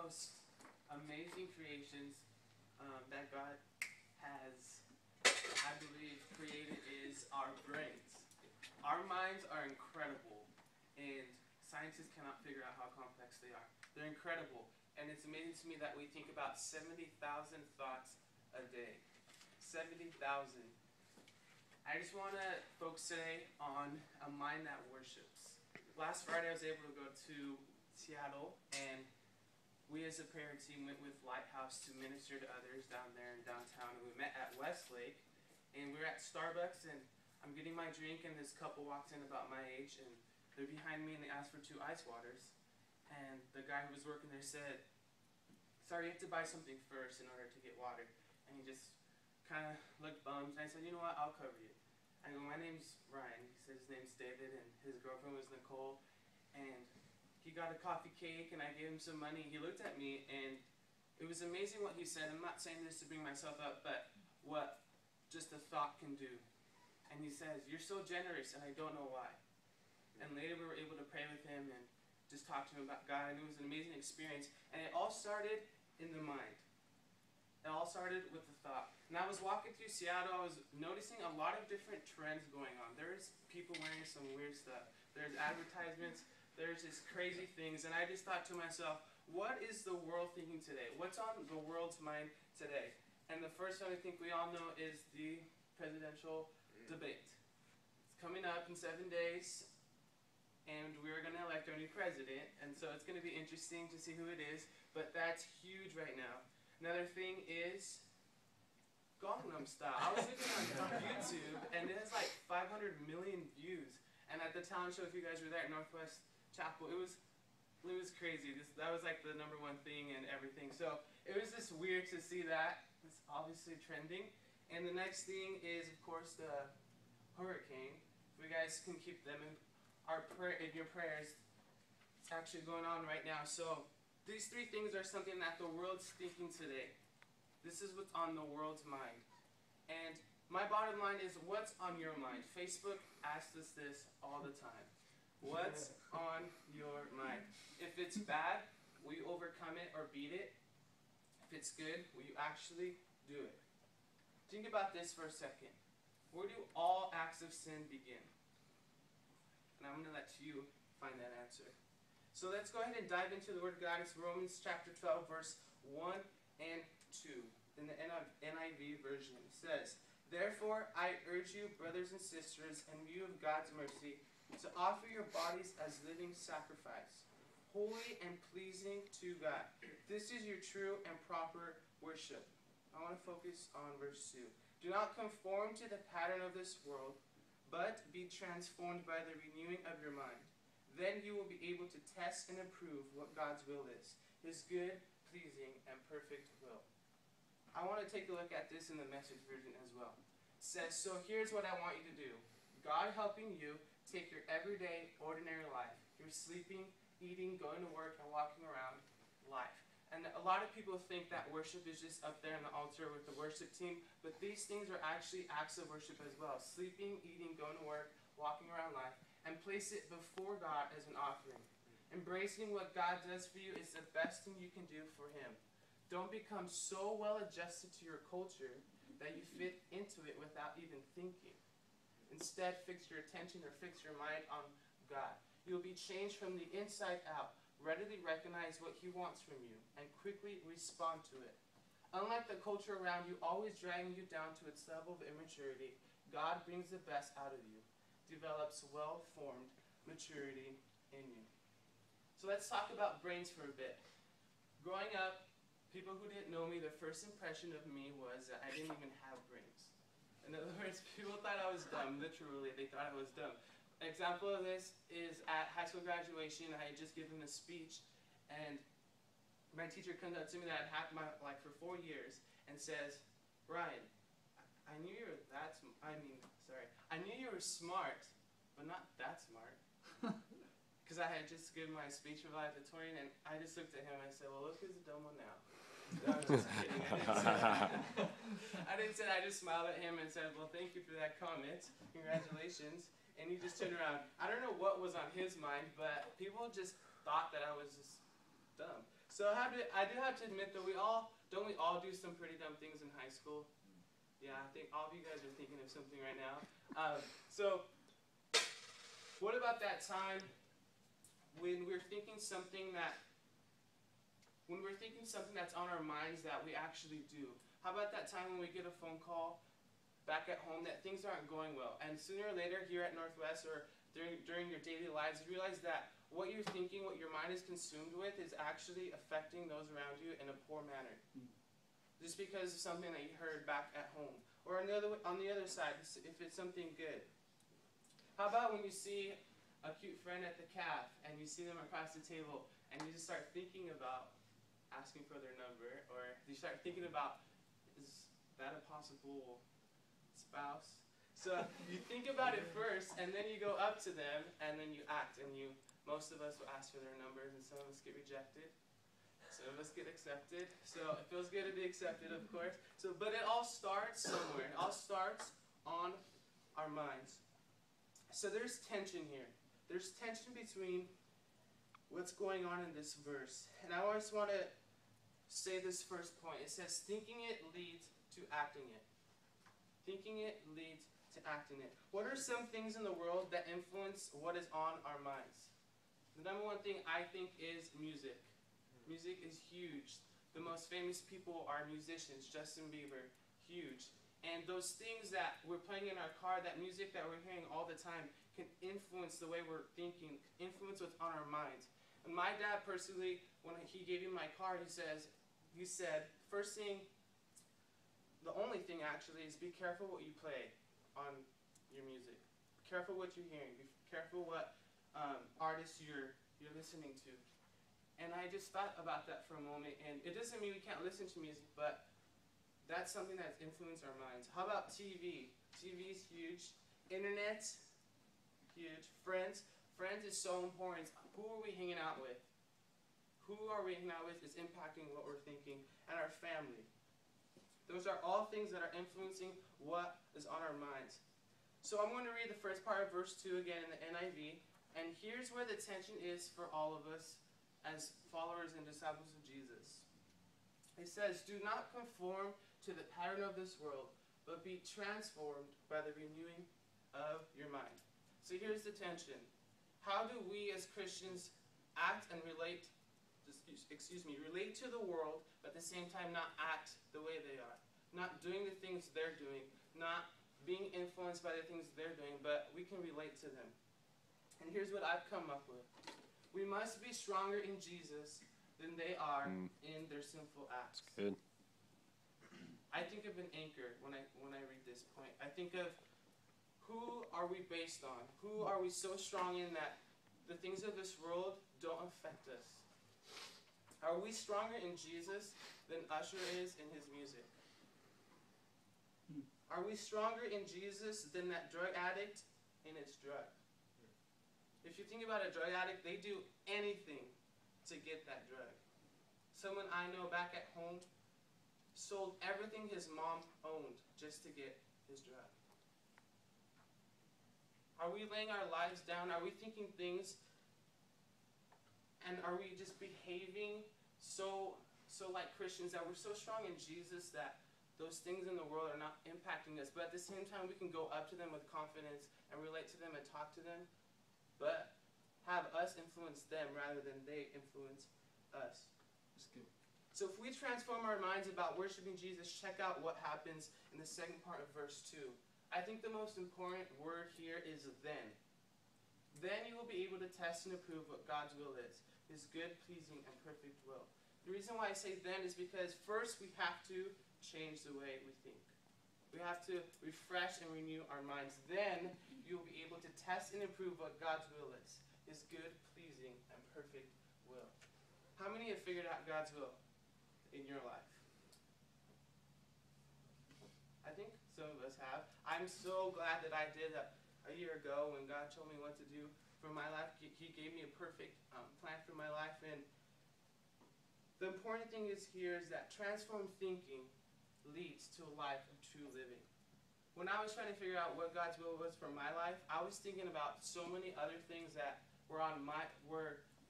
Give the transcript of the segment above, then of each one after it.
most amazing creations that God has, I believe, created is our brains. Our minds are incredible, and scientists cannot figure out how complex they are. They're incredible, and it's amazing to me that we think about 70,000 thoughts a day. 70,000. I just want to focus today on a mind that worships. Last Friday I was able to go to Seattle, and we as a prayer team went with Lighthouse to minister to others down there in downtown, and we met at Westlake, and we were at Starbucks, and I'm getting my drink, and this couple walks in about my age, and they're behind me, and they asked for 2 ice waters, and the guy who was working there said, "Sorry, you have to buy something first in order to get water," and he just kind of looked bummed, and I said, "You know what, I'll cover you." I go, "My name's Ryan." He said his name's David, and his girlfriend was Nicole, and he got a coffee cake, and I gave him some money. He looked at me, and it was amazing what he said. I'm not saying this to bring myself up, but what just a thought can do. And he says, "You're so generous, and I don't know why." And later we were able to pray with him and just talk to him about God, and it was an amazing experience. And it all started in the mind. It all started with the thought. And I was walking through Seattle, I was noticing a lot of different trends going on. There's people wearing some weird stuff. There's advertisements. There's just crazy things. And I just thought to myself, what is the world thinking today? What's on the world's mind today? And the first one I think we all know is the presidential debate. It's coming up in 7 days, and we're going to elect our new president. And so it's going to be interesting to see who it is. But that's huge right now. Another thing is Gangnam Style. I was looking on YouTube, and it has like 500 million views. And at the talent show, if you guys were there at Northwest Chapel, it was crazy. That was like the #1 thing and everything. So it was just weird to see that. It's obviously trending. And the next thing is, of course, the hurricane. If you guys can keep them in your prayers, it's actually going on right now. So these 3 things are something that the world's thinking today. This is what's on the world's mind. And my bottom line is, what's on your mind? Facebook asks us this all the time. What's on your mind? If it's bad, will you overcome it or beat it? If it's good, will you actually do it? Think about this for a second. Where do all acts of sin begin? And I'm going to let you find that answer. So let's go ahead and dive into the Word of God. It's Romans chapter 12, verse 1 and 2. In the NIV version, it says, "Therefore I urge you, brothers and sisters, in view of God's mercy, to offer your bodies as living sacrifice, holy and pleasing to God. This is your true and proper worship." I want to focus on verse 2. "Do not conform to the pattern of this world, but be transformed by the renewing of your mind. Then you will be able to test and approve what God's will is, His good, pleasing, and perfect will." I want to take a look at this in the Message version as well. It says, "So here's what I want you to do. God helping you take your everyday, ordinary life, your sleeping, eating, going to work, and walking around life." And a lot of people think that worship is just up there on the altar with the worship team, but these things are actually acts of worship as well. Sleeping, eating, going to work, walking around life, and place it before God as an offering. Embracing what God does for you is the best thing you can do for Him. Don't become so well adjusted to your culture that you fit into it without even thinking. Instead, fix your attention or fix your mind on God. You'll be changed from the inside out. Readily recognize what He wants from you and quickly respond to it. Unlike the culture around you, always dragging you down to its level of immaturity, God brings the best out of you, develops well-formed maturity in you. So let's talk about brains for a bit. Growing up, people who didn't know me, the first impression of me was that I didn't even have brains. In other words, people thought I was dumb. Literally, they thought I was dumb. An example of this is at high school graduation. I had just given a speech, and my teacher comes up to me that I'd had for 4 years and says, "Brian, I knew you were I knew you were smart, but not that smart." Because I had just given my speech for valedictorian, and I just looked at him and I said, "Well, look who's the dumb one now." I was just kidding. I didn't say that. I just smiled at him and said, "Well, thank you for that comment. Congratulations." And he just turned around. I don't know what was on his mind, but people just thought that I was just dumb. So I do have to admit that we all do some pretty dumb things in high school. Yeah, I think all of you guys are thinking of something right now. So what about that time when we're thinking something that's on our minds that we actually do? How about that time when we get a phone call back at home that things aren't going well, and sooner or later here at Northwest or during your daily lives, you realize that what you're thinking, what your mind is consumed with, is actually affecting those around you in a poor manner. Just because of something that you heard back at home. Or on the other side, if it's something good. How about when you see a cute friend at the caf, and you see them across the table, and you just start thinking about asking for their number, or you start thinking about, is that a possible spouse? So you think about it first, and then you go up to them, and then you act, and most of us will ask for their numbers, and some of us get rejected. Some of us get accepted. So it feels good to be accepted, of course. But it all starts somewhere. It all starts on our minds. So there's tension here. There's tension between what's going on in this verse. And I always want to say this first point. It says, thinking it leads to acting it. Thinking it leads to acting it. What are some things in the world that influence what is on our minds? The number one thing I think is music. Music is huge. The most famous people are musicians. Justin Bieber, huge. And those things that we're playing in our car, that music that we're hearing all the time, can influence the way we're thinking, influence what's on our minds. And my dad personally, when he gave me my car, he said, first thing, the only thing actually, is be careful what you play on your music. Be careful what you're hearing. Be careful what artists you're listening to. And I just thought about that for a moment, and it doesn't mean we can't listen to music, but that's something that's influenced our minds. How about TV? TV is huge. Internet, huge. Friends. Friends is so important. Who are we hanging out with? Who are we hanging out with is impacting what we're thinking. And our family. Those are all things that are influencing what is on our minds. So I'm going to read the first part of verse 2 again in the NIV. And here's where the tension is for all of us as followers and disciples of Jesus. It says, do not conform to the pattern of this world, but be transformed by the renewing of your mind. So here's the tension. How do we as Christians act and relate to the world, but at the same time not act the way they are? Not doing the things they're doing, not being influenced by the things they're doing, but we can relate to them. And here's what I've come up with. We must be stronger in Jesus than they are in their sinful acts. That's good. I think of an anchor when I read this point. I think of, who are we based on? Who are we so strong in that the things of this world don't affect us? Are we stronger in Jesus than Usher is in his music? Are we stronger in Jesus than that drug addict in its drug? If you think about a drug addict, they do anything to get that drug. Someone I know back at home sold everything his mom owned just to get his drug. Are we laying our lives down? Are we thinking things? And are we just behaving so like Christians that we're so strong in Jesus that those things in the world are not impacting us, but at the same time we can go up to them with confidence and relate to them and talk to them, but have us influence them rather than they influence us. That's good. So if we transform our minds about worshiping Jesus, check out what happens in the second part of verse 2. I think the most important word here is then. Then you will be able to test and approve what God's will is, his good, pleasing, and perfect will. The reason why I say then is because first we have to change the way we think. We have to refresh and renew our minds. Then you will be able to test and approve what God's will is, his good, pleasing, and perfect will. How many have figured out God's will in your life? I think some of us have. I'm so glad that I did that a year ago when God told me what to do for my life. He gave me a perfect plan for my life. And the important thing is that transformed thinking leads to a life of true living. When I was trying to figure out what God's will was for my life, I was thinking about so many other things that were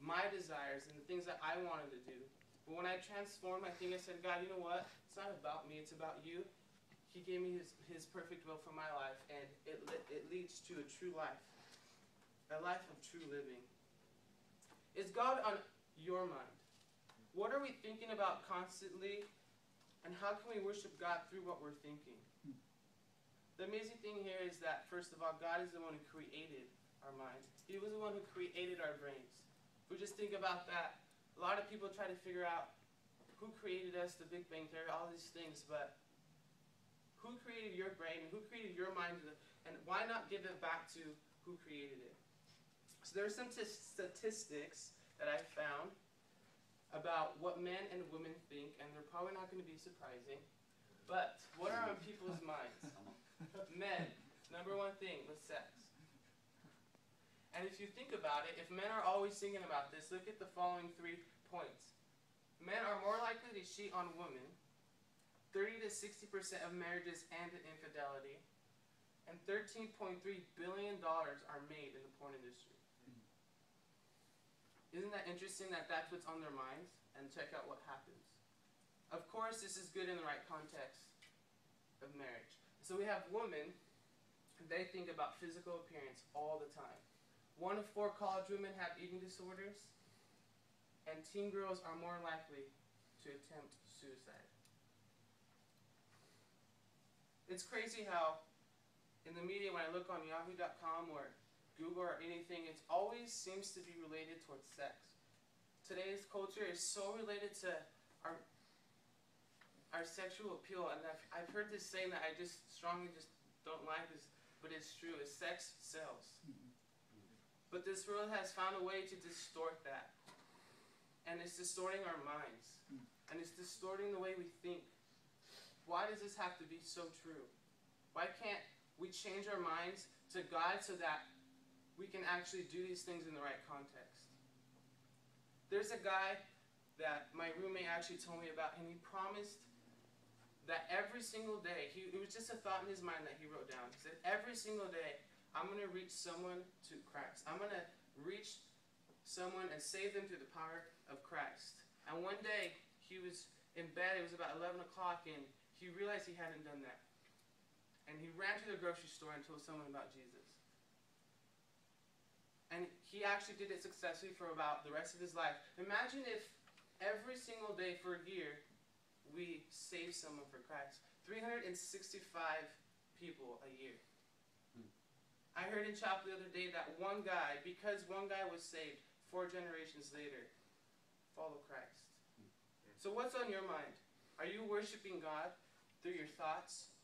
my desires and the things that I wanted to do. But when I transformed my thing, I said, God, you know what? It's not about me, it's about you. He gave me his perfect will for my life, and it leads to a true life, a life of true living. Is God on your mind? What are we thinking about constantly, and how can we worship God through what we're thinking? The amazing thing here is that, first of all, God is the one who created our minds. He was the one who created our brains. If we just think about that, a lot of people try to figure out who created us, the Big Bang Theory, all these things, but who created your brain? Who created your mind? And why not give it back to who created it? So there are some statistics that I found about what men and women think, and they're probably not going to be surprising. But what are on people's minds? Men, number one thing was sex. And if you think about it, if men are always thinking about this, look at the following 3 points. Men are more likely to cheat on women. 30 to 60% of marriages end in infidelity, and $13.3 billion are made in the porn industry. Isn't that interesting that that's what's on their minds? And check out what happens. Of course, this is good in the right context of marriage. So we have women, they think about physical appearance all the time. 1 of 4 college women have eating disorders, and teen girls are more likely to attempt suicide. It's crazy how in the media, when I look on yahoo.com or Google or anything, it always seems to be related towards sex. Today's culture is so related to our sexual appeal, and I've heard this saying that I just strongly don't like this, but it's true, is sex sells. But this world has found a way to distort that. And it's distorting our minds. And it's distorting the way we think. Why does this have to be so true? Why can't we change our minds to God so that we can actually do these things in the right context? There's a guy that my roommate actually told me about, and he promised that every single day, it was just a thought in his mind that he wrote down. He said, every single day, I'm going to reach someone to Christ. I'm going to reach someone and save them through the power of Christ. And one day, he was in bed, it was about 11 o'clock, and he realized he hadn't done that. And he ran to the grocery store and told someone about Jesus. And he actually did it successfully for about the rest of his life. Imagine if every single day for a year, we save someone for Christ. 365 people a year. I heard in chapel the other day that one guy, because one guy was saved, 4 generations later, followed Christ. So what's on your mind? Are you worshiping God through your thoughts?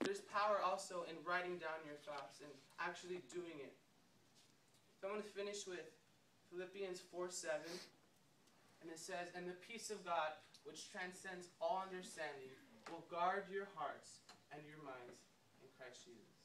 There's power also in writing down your thoughts and actually doing it. So I'm going to finish with Philippians 4:7. And it says, and the peace of God, which transcends all understanding, will guard your hearts and your minds in Christ Jesus.